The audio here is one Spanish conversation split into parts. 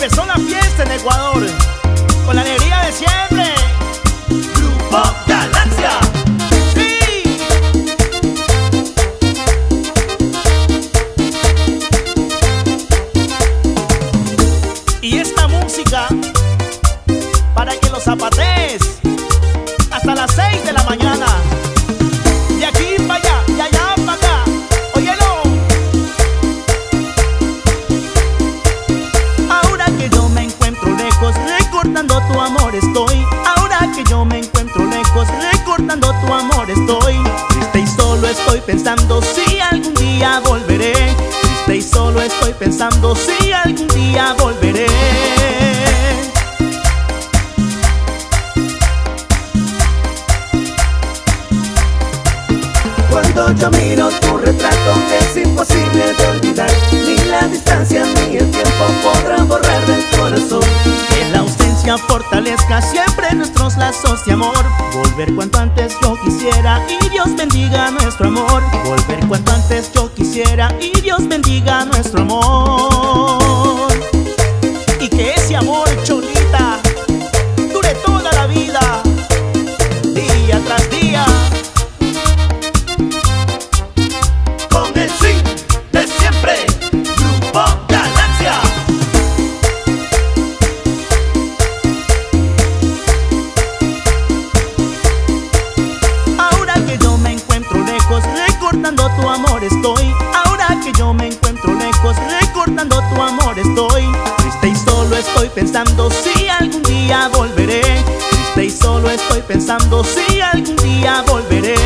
Empezó la fiesta en Ecuador, con la alegría de siempre. Grupo Galaxia. Sí. Y esta música para que los zapatees hasta las 6 de la mañana. De aquí para allá, de allá para acá. Óyelo. Ahora que yo me encuentro lejos, recordando tu amor estoy. Ahora que yo me encuentro lejos, recordando tu amor estoy. Triste y solo estoy pensando si algún día volveré. Triste y solo estoy pensando si algún día volveré. Cuando yo miro tu retrato es imposible de olvidar. Ni la distancia ni el tiempo podrán borrar del corazón. Que la ausencia fortalezca siempre nuestros lazos de amor. Volver cuanto antes yo quisiera y Dios bendiga nuestro amor. Volver cuanto antes yo quisiera y Dios bendiga nuestro amor. Y que ese amor, Cholita, dure toda la vida, día tras día. Con el swing de siempre, Grupo Galaxia. Ahora que yo me encuentro lejos, recordando tu amor estoy. Ahora que yo me encuentro lejos, recordando tu amor estoy. Triste y solo estoy pensando si algún día volveré. Triste y solo estoy pensando si algún día volveré.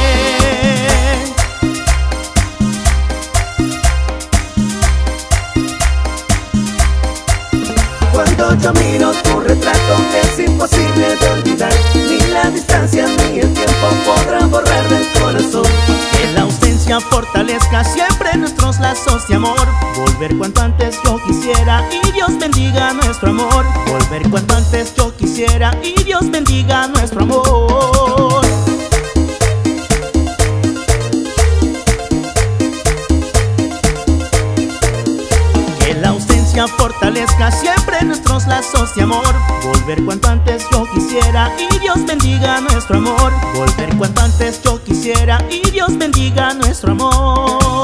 Cuando yo miro tu retrato es imposible de olvidar. Ni la distancia ni el tiempo podrán borrar del corazón. Que la ausencia fortalezca siempre nuestros lazos de amor. Volver cuanto antes yo quisiera y Dios bendiga nuestro amor. Volver cuanto antes yo quisiera y Dios bendiga nuestro amor. Que la ausencia fortalezca siempre nuestros lazos de amor. Volver cuanto antes yo quisiera y Dios bendiga nuestro amor. Volver cuanto antes yo quisiera y Dios bendiga nuestro amor.